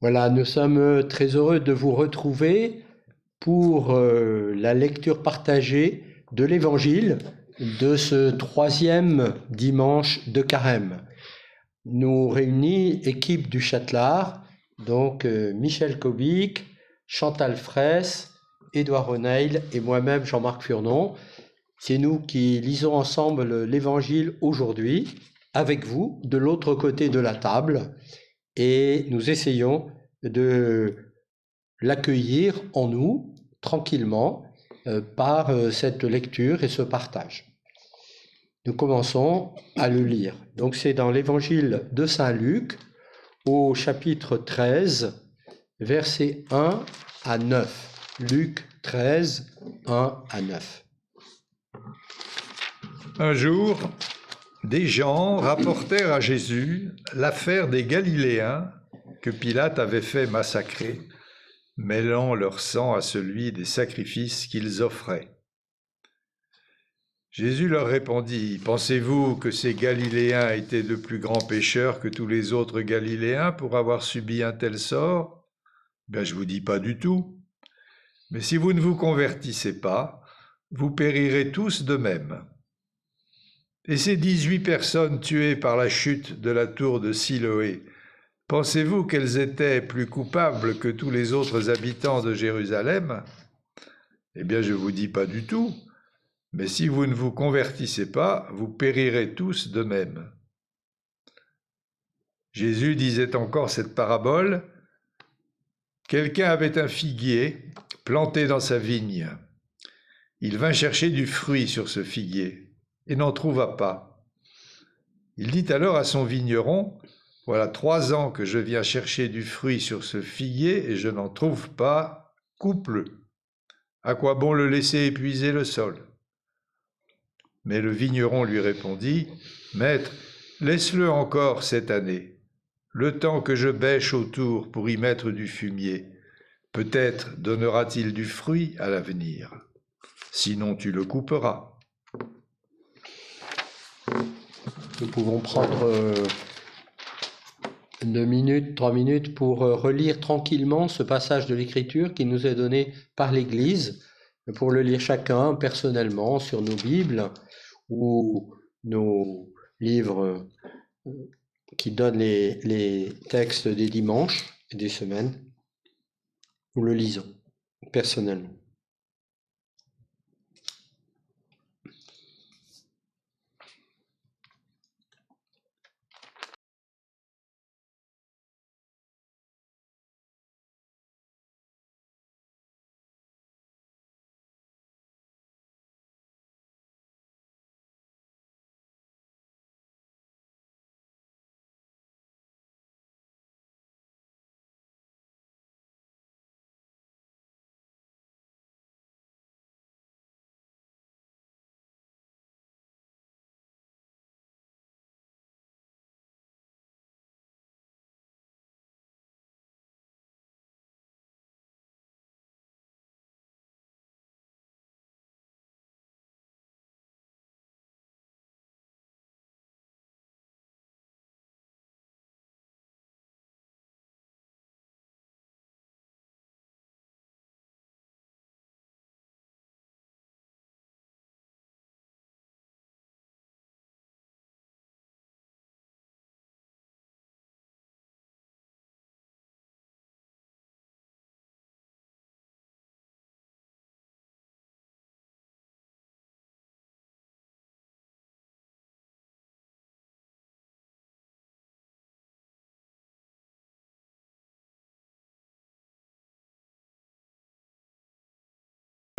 Voilà, nous sommes très heureux de vous retrouver pour la lecture partagée de l'Évangile de ce troisième dimanche de Carême. Nous réunis équipe du Châtelard, donc Michel Kobic, Chantal Fraisse, Édouard Reneil et moi-même Jean-Marc Furnon. C'est nous qui lisons ensemble l'Évangile aujourd'hui, avec vous, de l'autre côté de la table, et nous essayons de l'accueillir en nous, tranquillement, par cette lecture et ce partage. Nous commençons à le lire. Donc c'est dans l'Évangile de Saint Luc, au chapitre 13, versets 1 à 9. Luc 13, 1 à 9. Un jour, des gens rapportèrent à Jésus l'affaire des Galiléens que Pilate avait fait massacrer, mêlant leur sang à celui des sacrifices qu'ils offraient. Jésus leur répondit, « Pensez-vous que ces Galiléens étaient de plus grands pécheurs que tous les autres Galiléens pour avoir subi un tel sort ? Ben, je vous dis pas du tout. Mais si vous ne vous convertissez pas, vous périrez tous de même. » Et ces 18 personnes tuées par la chute de la tour de Siloé, pensez-vous qu'elles étaient plus coupables que tous les autres habitants de Jérusalem ? Eh bien, je vous dis pas du tout. Mais si vous ne vous convertissez pas, vous périrez tous de même. Jésus disait encore cette parabole. Quelqu'un avait un figuier planté dans sa vigne. Il vint chercher du fruit sur ce figuier et n'en trouva pas. Il dit alors à son vigneron, « Voilà 3 ans que je viens chercher du fruit sur ce figuier et je n'en trouve pas, coupe-le. À quoi bon le laisser épuiser le sol ?» Mais le vigneron lui répondit, « Maître, laisse-le encore cette année, le temps que je bêche autour pour y mettre du fumier. Peut-être donnera-t-il du fruit à l'avenir. Sinon tu le couperas. » Nous pouvons prendre 2 minutes, 3 minutes pour relire tranquillement ce passage de l'Écriture qui nous est donné par l'Église, pour le lire chacun personnellement sur nos Bibles ou nos livres qui donnent les textes des dimanches et des semaines. Nous le lisons personnellement.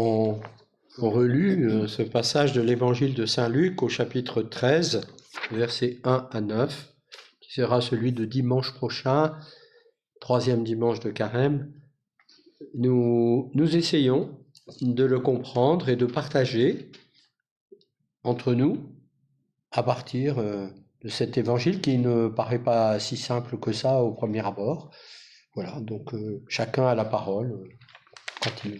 On relut ce passage de l'Évangile de Saint Luc au chapitre 13, versets 1 à 9, qui sera celui de dimanche prochain, 3e dimanche de Carême. Nous essayons de le comprendre et de partager entre nous à partir de cet Évangile qui ne paraît pas si simple que ça au premier abord. Voilà, donc chacun a la parole quand il veut.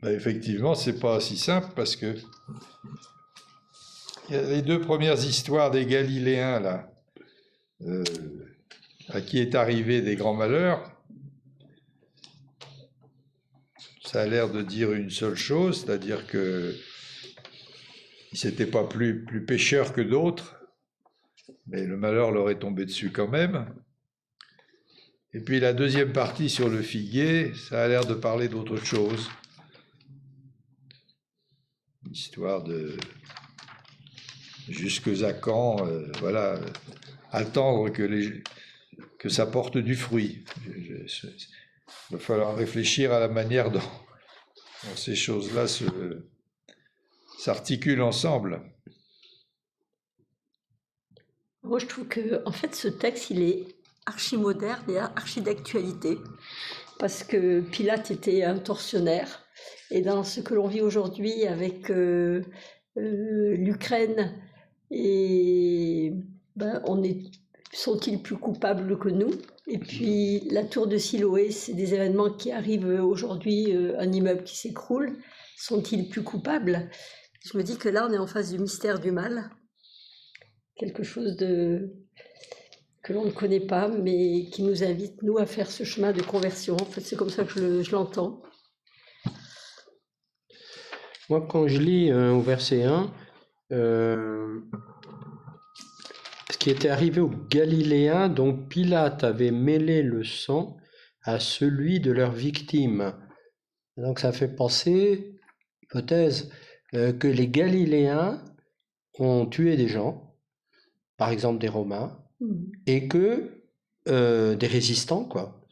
Effectivement, c'est pas si simple parce que il y a les 2 premières histoires des Galiléens là. à qui est arrivé des grands malheurs, ça a l'air de dire une seule chose, c'est-à-dire que n'étaient pas plus pécheurs que d'autres, mais le malheur leur est tombé dessus quand même. Et puis la deuxième partie sur le figuier, ça a l'air de parler d'autre chose. Histoire de jusque à quand, voilà, attendre que ça porte du fruit. Il va falloir réfléchir à la manière dont ces choses-là s'articulent ensemble. Moi, je trouve que, en fait, ce texte, il est archi-moderne et archi-d'actualité, parce que Pilate était un tortionnaire, et dans ce que l'on vit aujourd'hui avec l'Ukraine, sont-ils plus coupables que nous? Et puis la tour de Siloé, c'est des événements qui arrivent aujourd'hui, un immeuble qui s'écroule, sont-ils plus coupables? Je me dis que là, on est en face du mystère du mal, quelque chose que l'on ne connaît pas, mais qui nous invite, nous, à faire ce chemin de conversion. En fait, c'est comme ça que je l'entends. Moi, quand je lis au verset 1, ce qui était arrivé aux Galiléens dont Pilate avait mêlé le sang à celui de leurs victimes. Donc ça fait penser, hypothèse, que les Galiléens ont tué des gens, par exemple des Romains, et que des résistants, quoi,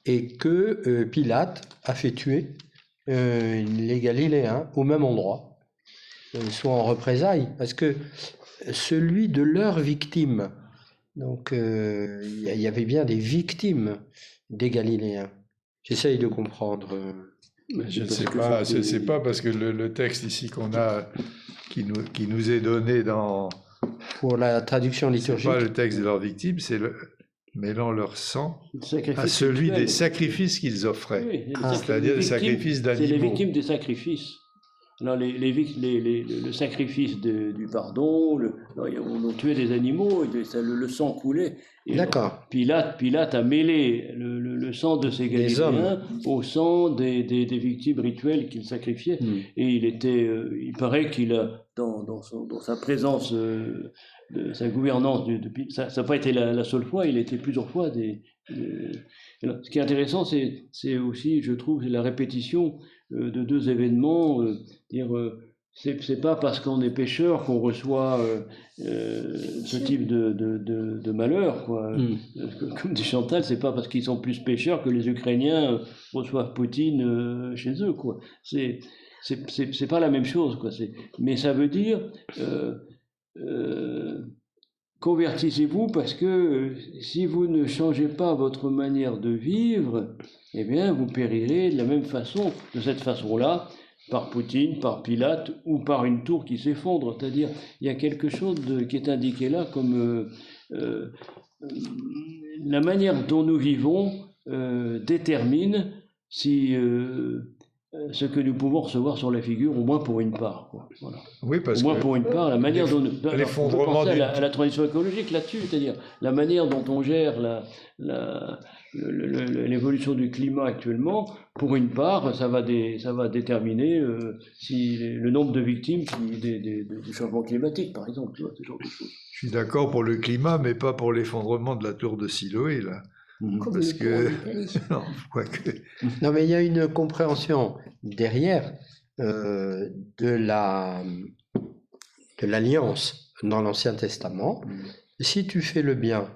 et que Pilate a fait tuer les Galiléens au même endroit, soit en représailles, parce que celui de leurs victimes, donc il y avait bien des victimes des Galiléens. J'essaye de comprendre. Je ne sais pas, c'est pas parce que le texte ici qu'on a, qui nous est donné dans... Pour la traduction liturgique. C'est pas le texte de leurs victimes, c'est mêlant leur sang à celui des sacrifices qu'ils offraient. Oui, c'est-à-dire des sacrifices d'animaux. C'est les victimes des sacrifices. Alors, le sacrifice du pardon, on a tué des animaux, le sang coulait. D'accord. Pilate a mêlé le sang de ces Galiléens au sang des victimes rituelles qu'il sacrifiait. Et il paraît qu'il a, dans sa présence, sa gouvernance, ça n'a pas été la seule fois, il a été plusieurs fois. Ce qui est intéressant, c'est aussi, je trouve, la répétition de deux événements. C'est pas parce qu'on est pécheur qu'on reçoit ce type de malheur, quoi. Comme dit Chantal, c'est pas parce qu'ils sont plus pécheurs que les Ukrainiens reçoivent Poutine chez eux, quoi. C'est pas la même chose, quoi. Mais ça veut dire convertissez-vous, parce que si vous ne changez pas votre manière de vivre, eh bien vous périrez de la même façon, de cette façon-là, par Poutine, par Pilate ou par une tour qui s'effondre. C'est-à-dire, il y a quelque chose qui est indiqué là comme la manière dont nous vivons détermine si ce que nous pouvons recevoir sur la figure, au moins pour une part, quoi. Voilà. Oui, parce au moins pour une part, la manière dont l'effondrement à la transition écologique là-dessus, c'est-à-dire la manière dont on gère l'évolution du climat actuellement, pour une part, ça va déterminer si le nombre de victimes du changement climatique, par exemple, tu vois, ce genre de choses. Je suis d'accord pour le climat, mais pas pour l'effondrement de la tour de Siloé, là. Parce que non, mais il y a une compréhension derrière de l'alliance dans l'Ancien Testament. Si tu fais le bien,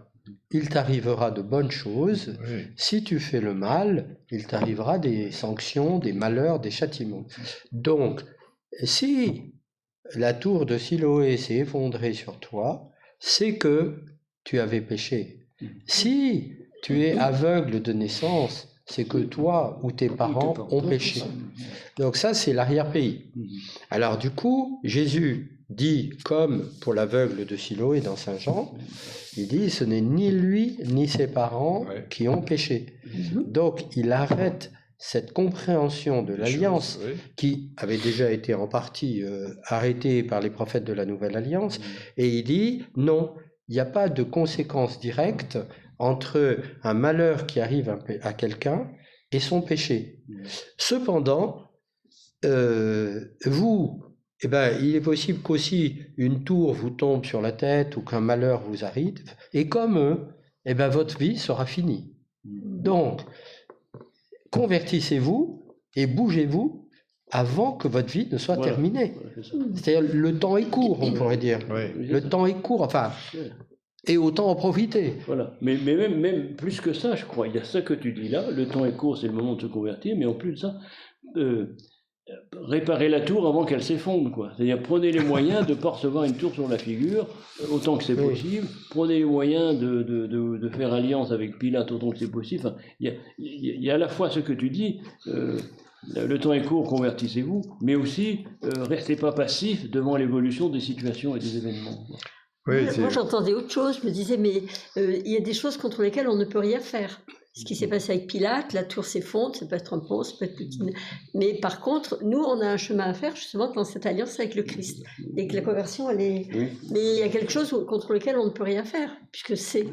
il t'arrivera de bonnes choses. Oui. Si tu fais le mal, il t'arrivera des sanctions, des malheurs, des châtiments. Donc, si la tour de Siloé s'est effondrée sur toi, c'est que tu avais péché. Si tu es aveugle de naissance, c'est que toi ou tes parents ont péché. Donc ça, c'est l'arrière-pays. Alors du coup, Jésus dit, comme pour l'aveugle de Siloé dans Saint Jean, il dit, ce n'est ni lui ni ses parents qui ont péché. Donc il arrête cette compréhension de l'alliance qui avait déjà été en partie arrêtée par les prophètes de la Nouvelle Alliance, et il dit, non, il n'y a pas de conséquence directe entre un malheur qui arrive à quelqu'un et son péché. Cependant, vous, eh ben, il est possible qu'aussi une tour vous tombe sur la tête ou qu'un malheur vous arrive, et comme eux, eh ben, votre vie sera finie. Donc, convertissez-vous et bougez-vous avant que votre vie ne soit terminée. C'est-à-dire, le temps est court, on pourrait dire. Le temps est court, enfin, et autant en profiter. Voilà. Mais même plus que ça, je crois, il y a ça que tu dis là, le temps est court, c'est le moment de se convertir, mais en plus de ça, réparer la tour avant qu'elle s'effondre, quoi. C'est-à-dire, prenez les moyens de ne pas recevoir une tour sur la figure, autant que c'est possible. Prenez les moyens de faire alliance avec Pilate autant que c'est possible. Enfin, il y a à la fois ce que tu dis, le temps est court, convertissez-vous, mais aussi, restez pas passifs devant l'évolution des situations et des événements. Moi, j'entendais autre chose. Je me disais, mais il y a des choses contre lesquelles on ne peut rien faire. Ce qui s'est passé avec Pilate, la tour s'effondre, ça peut être un pont, ça peut être Poutine. Mais par contre, nous, on a un chemin à faire justement dans cette alliance avec le Christ. Et que la conversion, elle est... Mais il y a quelque chose contre lequel on ne peut rien faire, puisque c'est...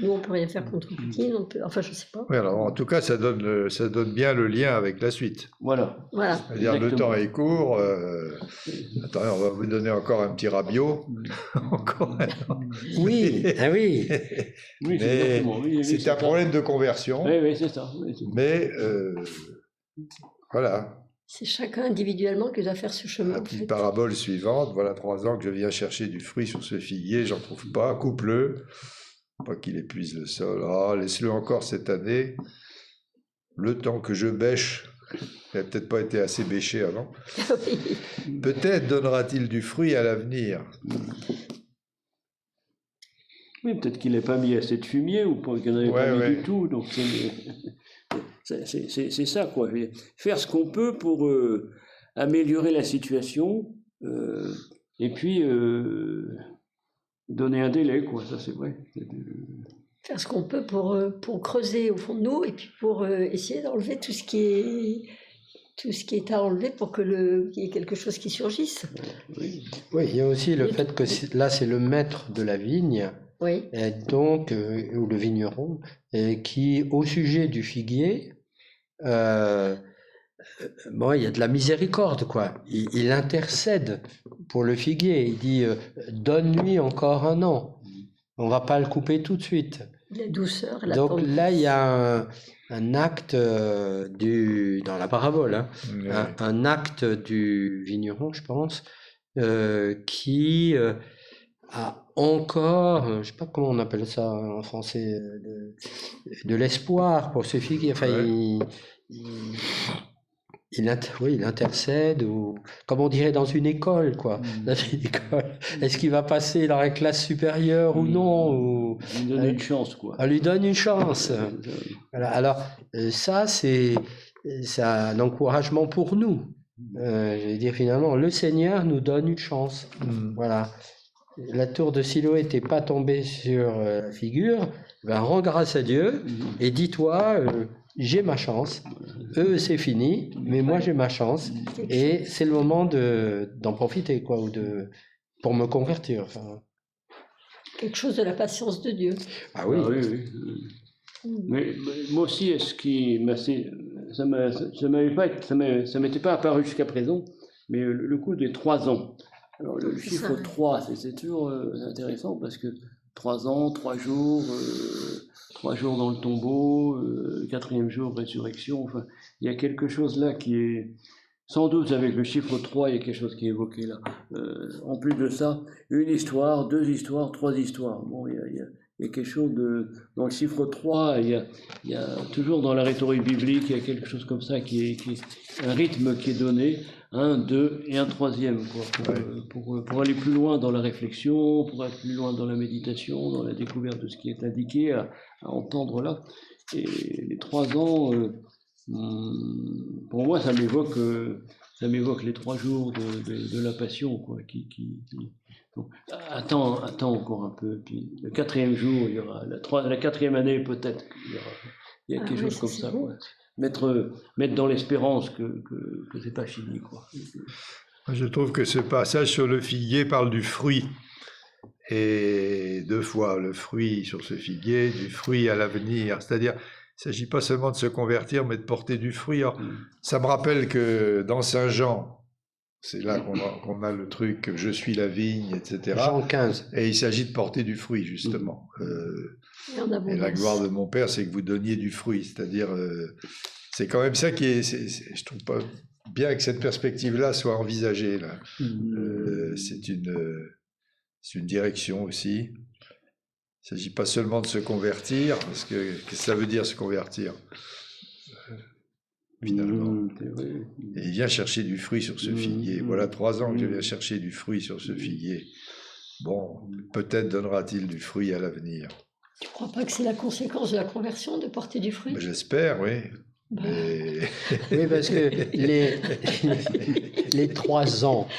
Nous, on ne peut rien faire contre Poutine, on peut... Enfin, je ne sais pas. Oui, alors en tout cas, ça donne bien le lien avec la suite. Voilà. C'est-à-dire, le temps est court. Attendez, on va vous donner encore un petit Rabiot. Encore un. Oui, ah oui. Mais c'est un problème de conversion. Oui, c'est ça. Mais voilà. C'est chacun individuellement qui doit faire ce chemin. La petite parabole suivante, voilà 3 ans que je viens chercher du fruit sur ce figuier, j'en trouve pas, coupe-le. Pas qu'il épuise le sol. Ah, laisse-le encore cette année. Le temps que je bêche, il n'a peut-être pas été assez bêché avant. Peut-être donnera-t-il du fruit à l'avenir. Oui, peut-être qu'il n'a pas mis assez de fumier ou qu'il n'en avait pas mis du tout. Donc c'est ça, quoi. Faire ce qu'on peut pour améliorer la situation et puis donner un délai, quoi. Ça, c'est vrai. Faire ce qu'on peut pour creuser au fond de nous et puis pour essayer d'enlever tout ce qui est à enlever pour qu'il y ait quelque chose qui surgisse. Oui, il y a aussi le fait que là, c'est le maître de la vigne, et donc, ou le vigneron, qui, au sujet du figuier, bon, il y a de la miséricorde, quoi. Il intercède pour le figuier. Il dit donne-lui encore 1 an. On va pas le couper tout de suite. La douceur. La Donc là, il y a un acte dans la parabole, hein, un acte du vigneron, je pense, qui a encore, je sais pas comment on appelle ça en français, de l'espoir pour ce figuier. Enfin, il intercède, ou comme on dirait dans une école, quoi. Dans une école. Est-ce qu'il va passer dans la classe supérieure ou non, ou lui donner une chance, quoi. On lui donne une chance. Voilà. Alors ça, c'est un encouragement pour nous. Je veux dire, finalement, le Seigneur nous donne une chance. Voilà. La tour de Siloé n'était pas tombée sur la figure. Ben, rends grâce à Dieu et dis-toi, j'ai ma chance. Eux, c'est fini, mais moi, j'ai ma chance. Et c'est le moment d'en profiter, quoi, pour me convertir. Enfin. Quelque chose de la patience de Dieu. Ah oui. Ah, oui. Mais moi aussi, ça m'était pas apparu jusqu'à présent, mais le coup des 3 ans. Alors le chiffre 3, c'est toujours intéressant parce que 3 ans, 3 jours, 3 jours dans le tombeau, 4e jour, résurrection. Enfin, il y a quelque chose là qui est, sans doute avec le chiffre 3, il y a quelque chose qui est évoqué là. En plus de ça, 1 histoire, 2 histoires, 3 histoires. Bon, il y a quelque chose dans le chiffre 3, il y a toujours dans la rhétorique biblique, il y a quelque chose comme ça qui est un rythme qui est donné. 1, 2 et un 3e, quoi, pour aller plus loin dans la réflexion, pour aller plus loin dans la méditation, dans la découverte de ce qui est indiqué, à entendre là. Et les 3 ans, pour moi, ça m'évoque les 3 jours de la Passion, quoi, donc, attends encore un peu, puis le 4e jour, il y aura la 4e année peut-être, il y a quelque chose comme ça, quoi. Mettre dans l'espérance que c'est pas fini, quoi. Je trouve que ce passage sur le figuier parle du fruit et 2 fois le fruit sur ce figuier, du fruit à l'avenir. C'est-à-dire, il ne s'agit pas seulement de se convertir, mais de porter du fruit. Alors, ça me rappelle que dans Saint Jean, c'est là qu'on a le truc « je suis la vigne », etc. Jean 15. Et il s'agit de porter du fruit, justement. Et la gloire de mon Père, c'est que vous donniez du fruit. C'est-à-dire, c'est quand même ça qui est... je trouve pas bien que cette perspective-là soit envisagée. Là. C'est une direction aussi. Il ne s'agit pas seulement de se convertir, parce que qu'est-ce que ça veut dire se convertir finalement. Et il vient chercher du fruit sur ce figuier. Voilà 3 ans que je viens chercher du fruit sur ce figuier. Bon, peut-être donnera-t-il du fruit à l'avenir. Tu ne crois pas que c'est la conséquence de la conversion de porter du fruit? Ben, j'espère, oui. Oui, parce que les 3 ans,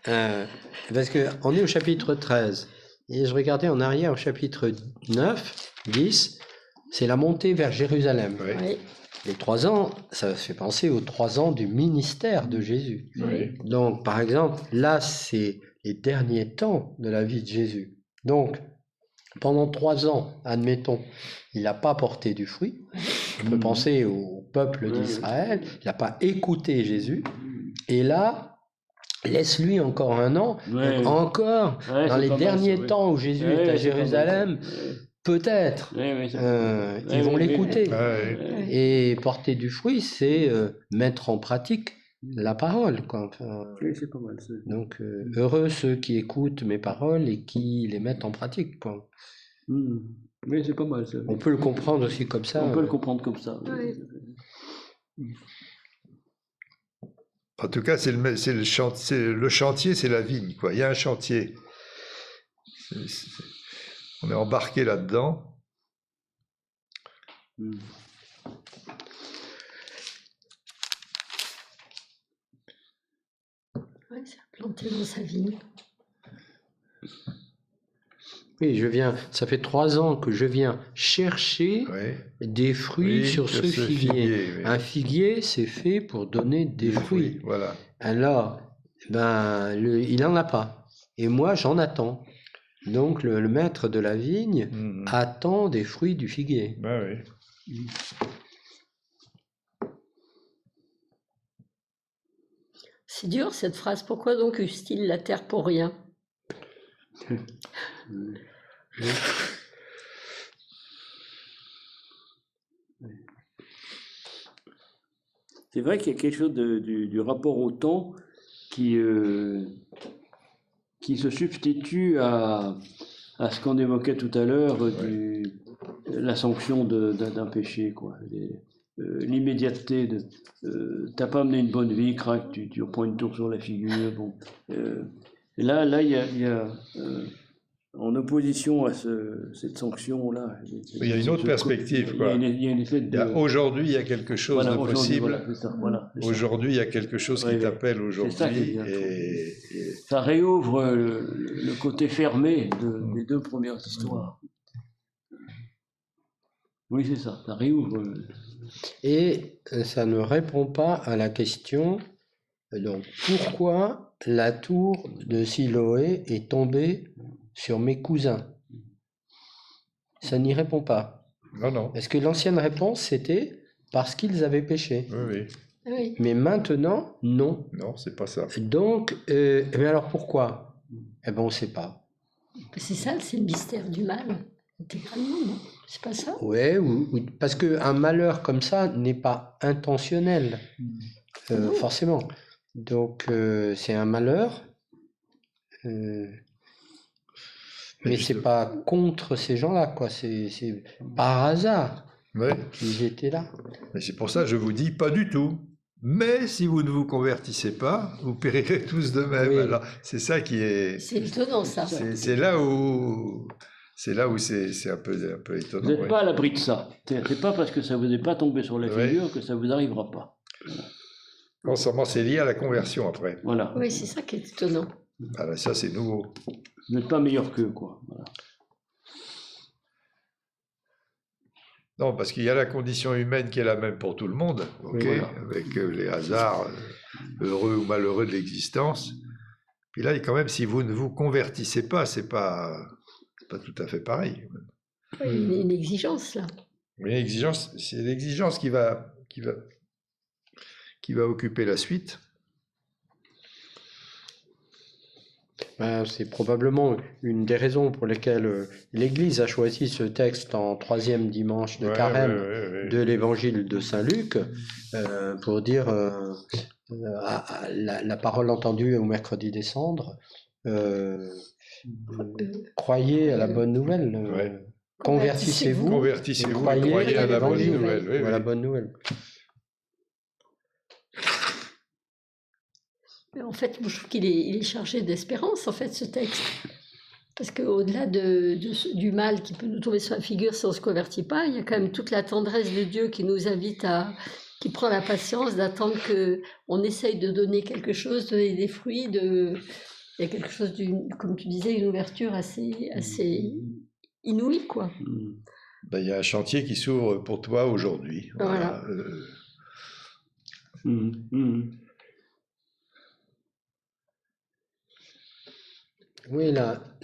parce qu'on est au chapitre 13, et je regardais en arrière au chapitre 9, 10, c'est la montée vers Jérusalem. Oui. Les 3 ans, ça fait penser aux 3 ans du ministère de Jésus. Oui. Donc, par exemple, là, c'est les derniers temps de la vie de Jésus. Donc, pendant 3 ans, admettons, il n'a pas porté du fruit. On peut penser au peuple d'Israël, il n'a pas écouté Jésus. Et là, laisse-lui encore 1 an, encore dans les derniers temps où Jésus est à Jérusalem. Peut-être, ils vont l'écouter. Et porter du fruit, c'est mettre en pratique la parole. Quoi. Enfin, c'est pas mal. donc, heureux ceux qui écoutent mes paroles et qui les mettent en pratique. Quoi. Oui, c'est pas mal. On peut le comprendre aussi comme ça. On peut le comprendre comme ça. En tout cas, c'est le chantier, c'est la vigne. Quoi. Il y a un chantier. On est embarqué là-dedans. Oui, c'est planté dans sa vigne. Oui, ça fait 3 ans que je viens chercher des fruits sur ce figuier. Oui. Un figuier, c'est fait pour donner des fruits. Voilà. Alors, il n'en a pas. Et moi, j'en attends. Donc, le maître de la vigne attend des fruits du figuier. Ben oui. C'est dur cette phrase. Pourquoi donc use-t-il la terre pour rien? C'est vrai qu'il y a quelque chose du rapport au temps qui se substitue à ce qu'on évoquait tout à l'heure, la sanction d'un péché, quoi. L'immédiateté de t'as pas mené une bonne vie, crac, tu reprends une tour sur la figure. Bon, et là il y a en opposition à cette sanction-là. Il y a une autre perspective. Quoi. Aujourd'hui, il y a quelque chose de possible. Aujourd'hui, il y a quelque chose qui t'appelle aujourd'hui. Ça réouvre le côté fermé des 2 premières histoires. Oui, c'est ça. Ça réouvre. Et ça ne répond pas à la question, donc, pourquoi la tour de Siloé est tombée sur mes cousins? Ça n'y répond pas. Non. Parce que l'ancienne réponse, c'était parce qu'ils avaient péché. Oui. Mais maintenant, non. Non, c'est pas ça. Donc, mais alors pourquoi? Eh bien, on ne sait pas. C'est ça, c'est le mystère du mal, intégralement, non? C'est pas ça? Oui, parce qu'un malheur comme ça n'est pas intentionnel, forcément. Donc, c'est un malheur. Mais c'est pas contre ces gens-là, quoi. C'est par hasard qu'ils étaient là. Mais c'est pour ça que je vous dis pas du tout. Mais si vous ne vous convertissez pas, vous périrez tous de même. Oui. Alors, c'est ça qui est. C'est étonnant, ça. C'est là où c'est un peu étonnant. Vous n'êtes pas à l'abri de ça. C'est pas parce que ça vous est pas tombé sur la figure que ça vous arrivera pas. Non seulement c'est lié à la conversion après. Voilà. Oui, c'est ça qui est étonnant. Alors, ça, c'est nouveau. Vous n'êtes pas meilleur qu'eux, quoi. Voilà. Non, parce qu'il y a la condition humaine qui est la même pour tout le monde, avec les hasards heureux ou malheureux de l'existence. Puis là, quand même, si vous ne vous convertissez pas, c'est pas pas tout à fait pareil. Une exigence, là. Mais l'exigence, c'est l'exigence qui va occuper la suite. C'est probablement une des raisons pour lesquelles l'Église a choisi ce texte en 3e dimanche de Carême de l'Évangile de Saint Luc, pour dire la parole entendue au mercredi des cendres, croyez à la bonne nouvelle, convertissez-vous, Convertissez-vous et croyez croyez à la bonne l'évangile, nouvelle. Oui, ou à la oui. bonne nouvelle. En fait, moi, je trouve qu'il est chargé d'espérance, en fait, ce texte. Parce qu'au-delà du mal qui peut nous tomber sur la figure si on ne se convertit pas, il y a quand même toute la tendresse de Dieu qui nous invite qui prend la patience d'attendre qu'on essaye de donner quelque chose, donner des fruits. Il y a quelque chose, comme tu disais, une ouverture assez inouïe, quoi. Ben, il y a un chantier qui s'ouvre pour toi aujourd'hui. Voilà. Oui,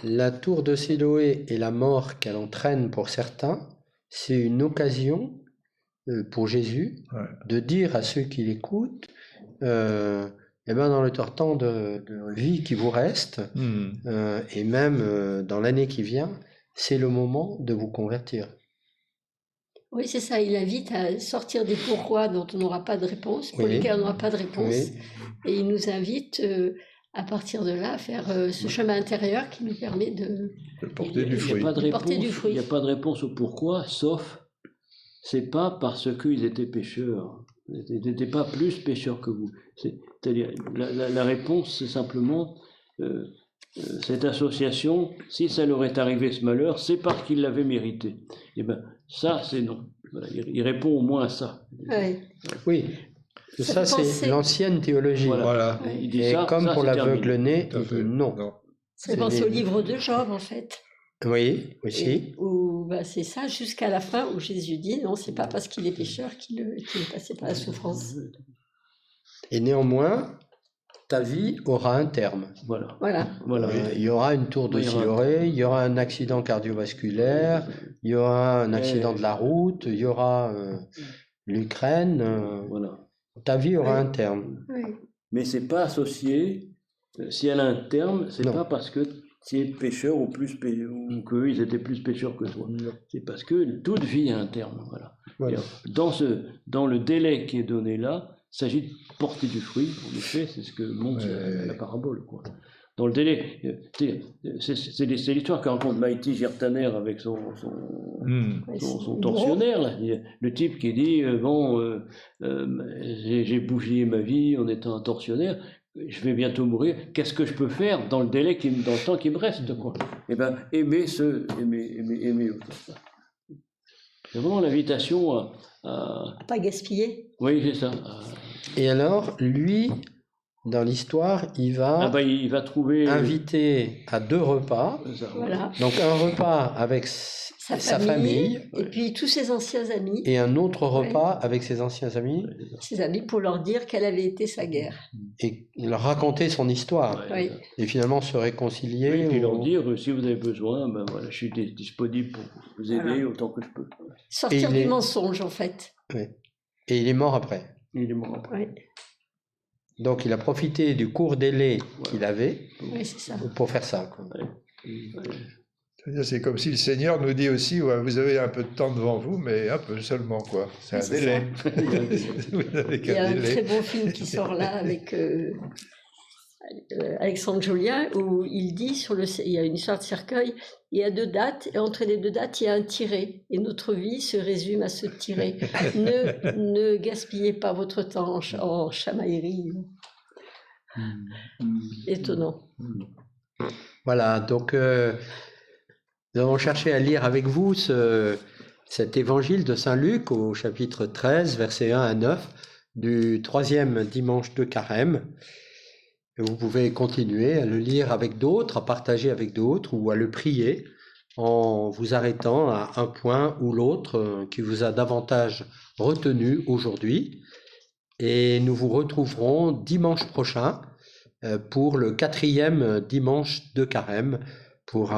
la tour de Siloé et la mort qu'elle entraîne pour certains, c'est une occasion pour Jésus de dire à ceux qui l'écoutent, dans le temps de vie qui vous reste, et même dans l'année qui vient, c'est le moment de vous convertir. Oui, c'est ça, il invite à sortir des pourquoi dont on n'aura pas de réponse, pour lesquels on n'aura pas de réponse, et il nous invite à partir de là à faire ce chemin intérieur qui nous permet de porter du fruit. Il n'y a pas de réponse au pourquoi, sauf, c'est pas parce qu'ils étaient pécheurs, ils n'étaient pas plus pécheurs que vous. C'est-à-dire, la réponse, c'est simplement cette association, si ça leur est arrivé ce malheur, c'est parce qu'ils l'avaient mérité. Et bien, ça, c'est non. Voilà, il répond au moins à ça. Ouais. Oui, ça c'est l'ancienne théologie. Voilà. Il dit Et ça, comme ça, pour c'est l'aveugle-né, Tout à il fait. dit non. Ça fait penser au livre de Job, en fait. Oui, aussi. Où c'est ça, jusqu'à la fin, où Jésus dit non, c'est pas parce qu'il est pécheur qu'il est passé par la souffrance. Et néanmoins, ta vie aura un terme. Voilà. Il y aura une tour de Siloé, il y aura un accident cardiovasculaire, il y aura un accident de la route, il y aura l'Ukraine. Ta vie aura un terme. Oui. Mais c'est pas associé. Si elle a un terme, c'est pas parce que tu es pécheur ou qu'ils étaient plus pécheurs que toi. C'est parce que toute vie a un terme. Voilà. Dans le délai qui est donné là, il s'agit de porter du fruit. En effet, c'est ce que montre la parabole, quoi. Dans le délai, c'est l'histoire que raconte Maïti Girtaner avec son tortionnaire, là. Le type qui dit j'ai bougé ma vie en étant un tortionnaire, je vais bientôt mourir, qu'est-ce que je peux faire dans le délai dans le temps qui me reste, quoi. Eh bien, aimer autant. C'est vraiment l'invitation à pas gaspiller. Oui, c'est ça. Et alors, lui, dans l'histoire, il va trouver inviter à 2 repas. Voilà. Donc un repas avec sa famille, et puis tous ses anciens amis. Et un autre repas avec ses anciens amis. Ses amis pour leur dire quelle avait été sa guerre. Et leur raconter son histoire. Et finalement se réconcilier. Et puis leur dire, si vous avez besoin, je suis disponible pour vous aider autant que je peux. Sortir du mensonge, en fait. Oui. Et il est mort après. Donc il a profité du court délai qu'il avait pour faire ça. Quoi. C'est comme si le Seigneur nous dit aussi, vous avez un peu de temps devant vous, mais un peu seulement, quoi. C'est un délai. Il y a un très beau film qui sort là avec Alexandre Jolien, où il dit, il y a une histoire de cercueil, il y a 2 dates, et entre les 2 dates, il y a un tiret. Et notre vie se résume à ce tiret. Ne gaspillez pas votre temps en chamaillerie. Étonnant. Voilà, donc nous avons cherché à lire avec vous cet évangile de Saint Luc au chapitre 13, versets 1 à 9, du 3e dimanche de Carême. Et vous pouvez continuer à le lire avec d'autres, à partager avec d'autres ou à le prier en vous arrêtant à un point ou l'autre qui vous a davantage retenu aujourd'hui. Et nous vous retrouverons dimanche prochain pour le 4e dimanche de Carême pour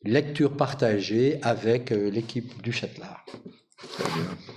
lecture partagée avec l'équipe du Châtelard. Très bien.